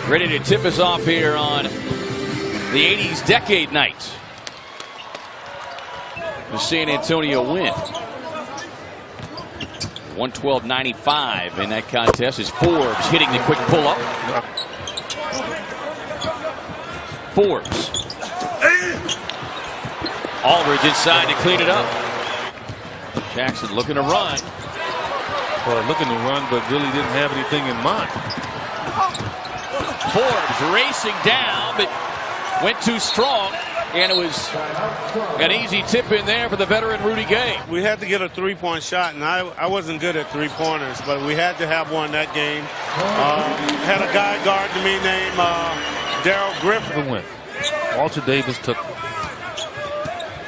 Ready to tip us off here on the 80s decade night. The San Antonio win. 112.95 in that contest is Forbes hitting the quick pull-up. Forbes. Aldridge inside to clean it up. Jackson looking to run. Well, looking to run, but really didn't have anything in mind. Forbes racing down, but went too strong. And it was an easy tip in there for the veteran Rudy Gay. We had to get a three-point shot, and I wasn't good at three-pointers, but we had to have one that game. Had a guy guarding me named Darryl Griffin. The win. Walter Davis took.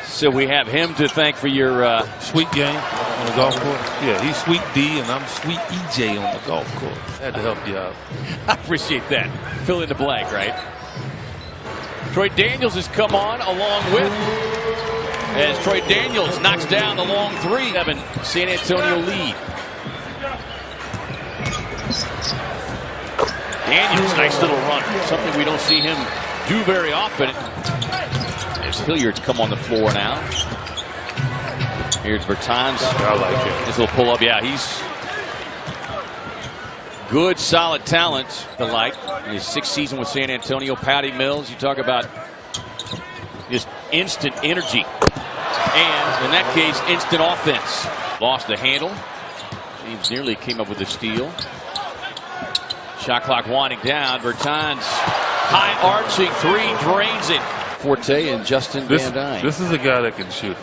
So we have him to thank for your sweet game on the golf course. Yeah, he's Sweet D, and I'm Sweet EJ on the golf course. Had to help you out. I appreciate that. Fill in the blank, right? Troy Daniels has come on along with, as Troy Daniels knocks down the long three. San Antonio lead. Daniels, nice little run. Something we don't see him do very often. There's Hilliard's come on the floor now. Here's Bertans. I like it. This little pull up. Yeah, he's good, solid talent. The like in his sixth season with San Antonio. Patty Mills, you talk about just instant energy. And in that case, instant offense. Lost the handle. James nearly came up with a steal. Shot clock winding down. Bertans, high arching three, drains it. Forte and Justin Van Dyne. This is a guy that can shoot.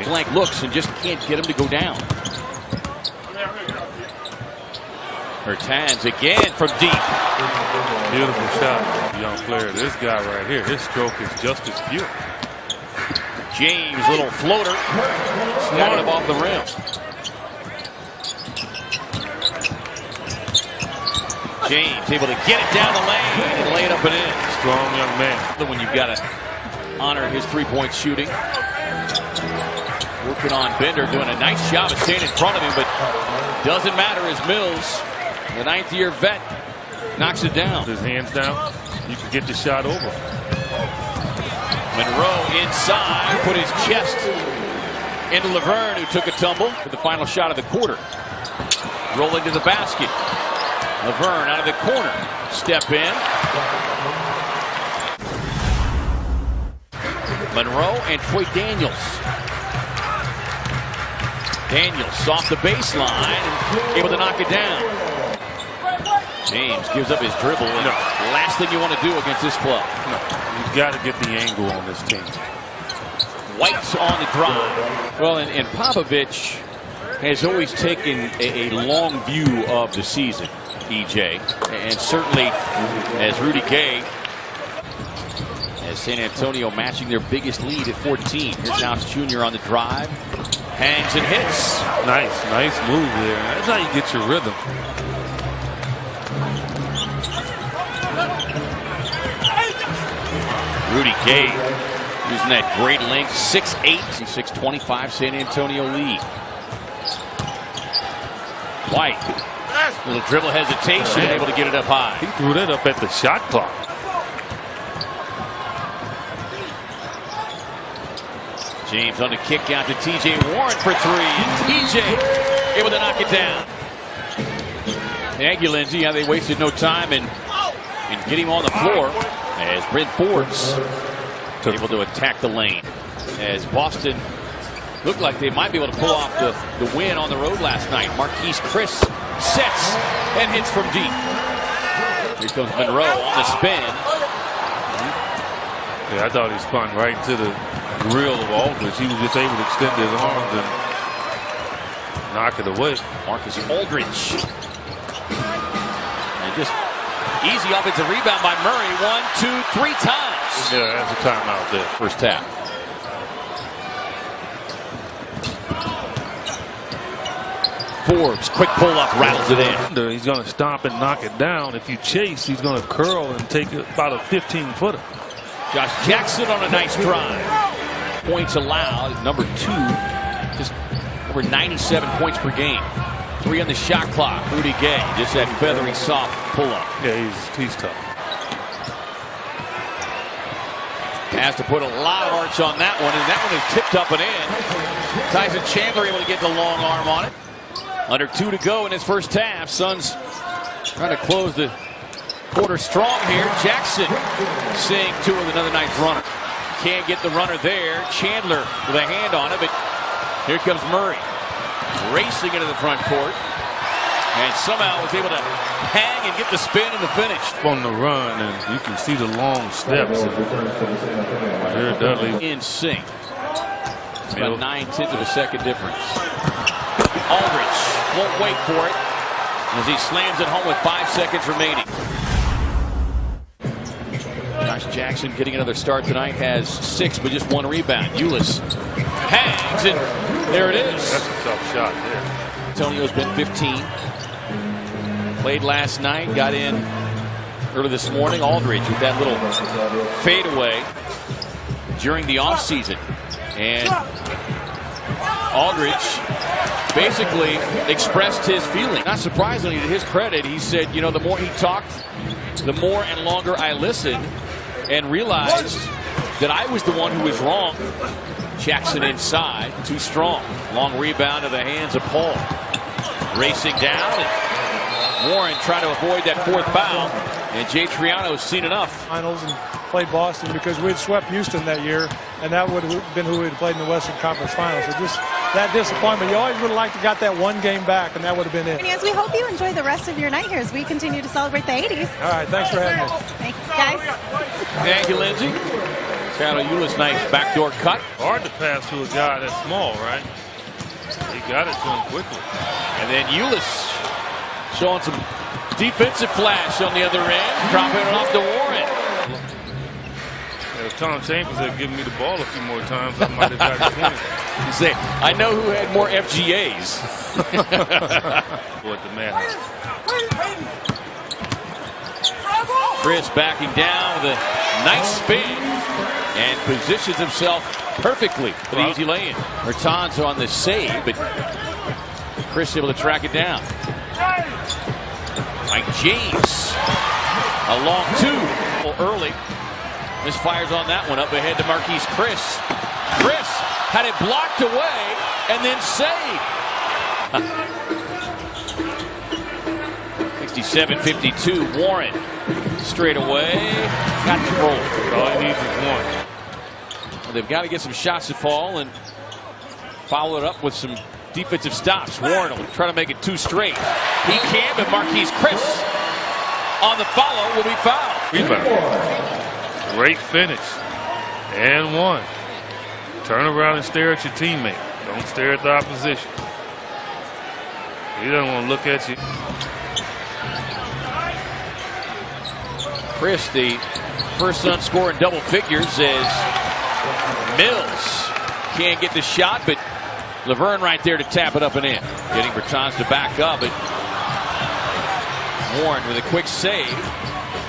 Blank looks and just can't get him to go down. Bertans again from deep. Beautiful shot, young player. This guy right here, his stroke is just as pure. James, little floater, got it off the rim. James able to get it down the lane and lay it up and in. Strong young man. When you've got to honor his three-point shooting. Working on Bender, doing a nice job of staying in front of him, but doesn't matter as Mills, the ninth-year vet, knocks it down. His hands down, you can get the shot over. Monroe inside, put his chest into Laverne, who took a tumble for the final shot of the quarter. Rolling to the basket. Laverne out of the corner. Step in. Monroe and Troy Daniels. Daniels off the baseline and able to knock it down. James gives up his dribble. And last thing you want to do against this club. No, you've got to get the angle on this team. White's on the drive. Well, and Popovich has always taken a long view of the season, EJ. And certainly as Rudy Gay, as San Antonio matching their biggest lead at 14. Here's House Jr. on the drive. Hangs and hits. Nice move there. That's how you get your rhythm. Rudy Gay using that great length. 6'8", 6'25", San Antonio lead. White, little dribble hesitation, able to get it up high. He threw that up at the shot clock. James on the kick out to TJ Warren for three. And TJ able to knock it down. Thank you, Lindsay. How they wasted no time and get him on the floor as Brent Forbes able to attack the lane. As Boston looked like they might be able to pull off the win on the road last night. Marquise Chris sets and hits from deep. Here comes Monroe on the spin. Yeah, I thought he spun right into the grill of Aldridge. He was just able to extend his arms and knock it away. Marcus Aldridge. And just easy offensive rebound by Murray. 1, 2, 3 times. Yeah, that's a timeout there. First half. Forbes, quick pull-up, rattles it in. He's going to stop and knock it down. If you chase, he's going to curl and take about a 15-footer. Josh Jackson on a nice drive. Points allowed, number 2, just over 97 points per game. 3 on the shot clock. Rudy Gay, just that feathery, soft pull-up. Yeah, he's tough. Has to put a lot of arch on that one, and that one is tipped up and in. Tyson Chandler able to get the long arm on it. Under 2 to go in his first half. Suns trying to close the quarter strong here. Jackson seeing 2 with another nice runner. Can't get the runner there. Chandler with a hand on it, but here comes Murray. Racing into the front court. And somehow was able to hang and get the spin and the finish. On the run, and you can see the long steps. Here, Dudley. In sync. It's about 9/10 of a second difference. Aldridge won't wait for it as he slams it home with 5 seconds remaining. Josh Jackson getting another start tonight, has 6 but just 1 rebound. Ulis hangs, and there it is. That's a tough shot there. Antonio's been 15. Played last night, got in early this morning. Aldridge with that little fadeaway during the offseason. And Aldridge basically expressed his feeling. Not surprisingly, to his credit, he said, you know, the more he talked, the more and longer I listened and realized that I was the one who was wrong. Jackson inside, too strong. Long rebound to the hands of Paul. Racing down, and Warren trying to avoid that 4th foul. And Jay Triano's seen enough. Finals and played Boston because we'd swept Houston that year, and that would have been who we'd played in the Western Conference Finals. So just that disappointment. You always would have liked to got that 1 game back, and that would have been it. As we hope you enjoy the rest of your night here as we continue to celebrate the 80s. All right, thanks for having us. Thanks, guys. Thank you, Lindsay. Shadow Ulis, nice backdoor cut. Hard to pass to a guy that's small, right? He got it to him quickly. And then Ulis showing some defensive flash on the other end, dropping it off to Warren. If Tom Chambers had given me the ball a few more times, I might have got the point. You say, I know who had more FGAs. What the man. Chris backing down with a nice spin and positions himself perfectly for the easy lay-in. Bertans on the save, but Chris able to track it down. Mike James, a long 2 early. Misfires on that one, up ahead to Marquise Chris. Chris had it blocked away and then saved. 67-52, Warren straight away, got the roll. All he needs is 1. Well, they've got to get some shots to fall and follow it up with some defensive stops. Warren will try to make it 2 straight. He can, but Marquise Chris on the follow will be fouled. Rebound. Great finish. And 1. Turn around and stare at your teammate. Don't stare at the opposition. He doesn't want to look at you. Chris, the first Sun score in double figures, as Mills can't get the shot, but Laverne right there to tap it up and in. Getting Bertans to back up, but Warren with a quick save.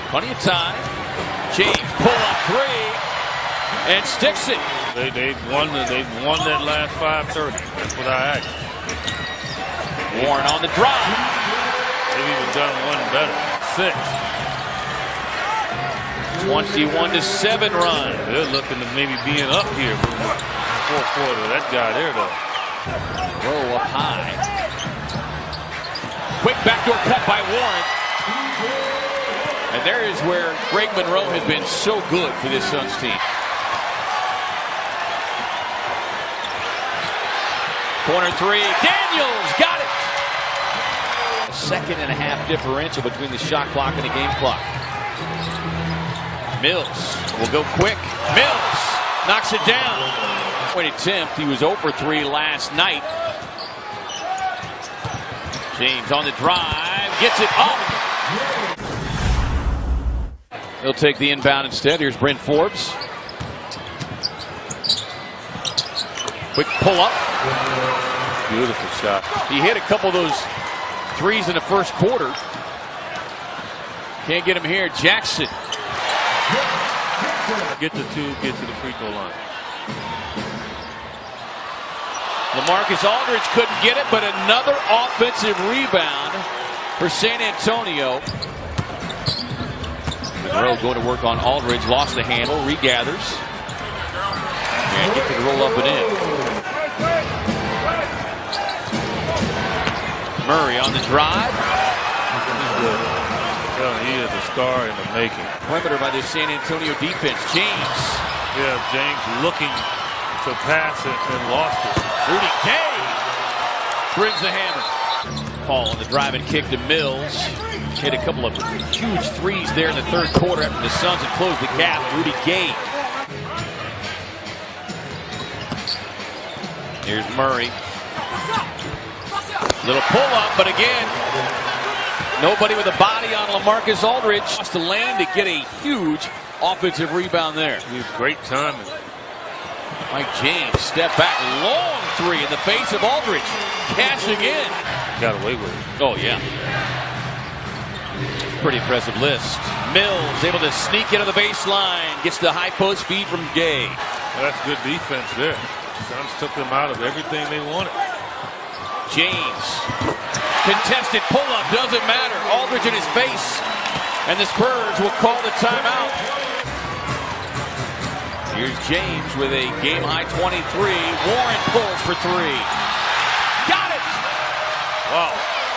Plenty of time. James pull up 3 and sticks it. They've won that last 5:30. That's what I asked. Warren on the drive. They've even done one better. 6. 21-7 run. They're looking to maybe being up here for the 4th quarter. That guy there, though. Rowe up high. Quick backdoor cut by Warren. And there is where Greg Monroe has been so good for this Suns team. Corner 3. Daniels got it. A 2.5 differential between the shot clock and the game clock. Mills will go quick. Mills knocks it down. Point attempt. He was 0 for 3 last night. James on the drive. Gets it up. He'll take the inbound instead. Here's Brent Forbes. Quick pull up. Beautiful shot. He hit a couple of those threes in the first quarter. Can't get him here. Jackson. Get the 2, get to the free throw line. LaMarcus Aldridge couldn't get it, but another offensive rebound for San Antonio. Monroe going to work on Aldridge. Lost the handle. Regathers. And he can roll up and in. Murray on the drive. He is a star in the making. Perimeter by the San Antonio defense. James. Yeah, James looking to pass it and lost it. Rudy Gay brings the hammer. Paul on the drive and kick to Mills. Hit a couple of huge threes there in the third quarter after the Suns had closed the gap. Rudy Gay. Here's Murray. Little pull up, but again, nobody with a body on LaMarcus Aldridge. Lost the lane to get a huge offensive rebound there. He's great timing. Mike James step back, long three in the face of Aldridge. Cashing in. Got away with it. Oh, yeah. Pretty impressive list. Mills able to sneak into the baseline. Gets the high post feed from Gay. Well, that's good defense there. Suns took them out of everything they wanted. James. Contested pull-up. Doesn't matter. Aldridge in his face. And the Spurs will call the timeout. Here's James with a game-high 23. Warren pulls for three. Got it! Wow.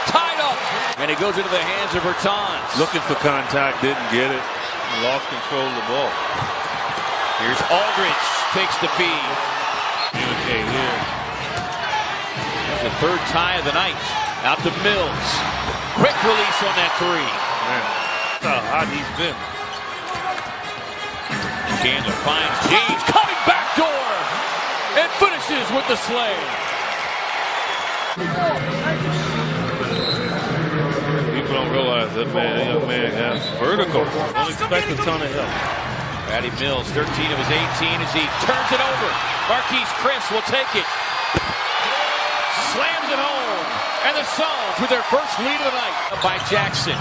Tied up. And it goes into the hands of Bertans. Looking for contact, didn't get it. Lost control of the ball. Here's Aldridge. Takes the feed. Okay, here. That's the third tie of the night. Out to Mills. Quick release on that three. Man, that's how hot he's been. Chandler finds James coming back door and finishes with the slay. People don't realize that young man has vertical. Don't expect a ton of help. Patty Mills, 13 of his 18 as he turns it over. Marquise Chris will take it. Slams it home. And the Suns with their first lead of the night. Up by Jackson.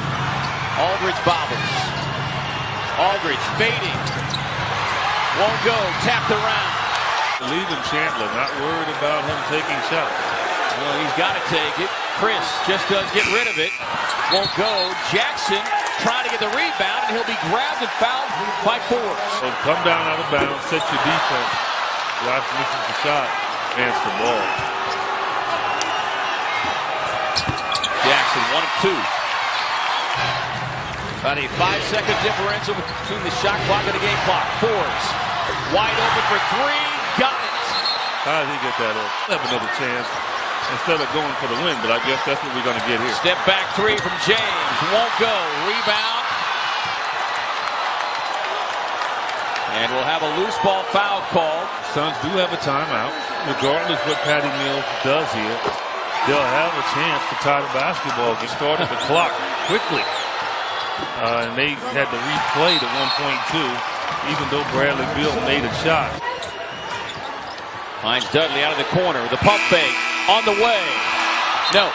Aldridge bobbles. Aldridge fading. Won't go. Tapped around. Leaving Chandler, not worried about him taking shots. Well, he's got to take it. Chris just does get rid of it. Won't go. Jackson trying to get the rebound, and he'll be grabbed and fouled by Forbes. So come down out of bounds, set your defense. Watch misses the shot, advance the ball. Jackson, 1 of 2. About a 5-second differential between the shot clock and the game clock. Forbes wide open for three. Got it. How did he get that up? Have another chance instead of going for the win, but I guess that's what we're going to get here. Step back three from James. Won't go. Rebound. And we'll have a loose ball foul call. Suns do have a timeout. Regardless what Patty Mills does here, they'll have a chance to tie the basketball game. Started the clock quickly. And they had to replay the 1.2, even though Bradley Beal made a shot. Finds Dudley out of the corner. The pump fake on the way. No.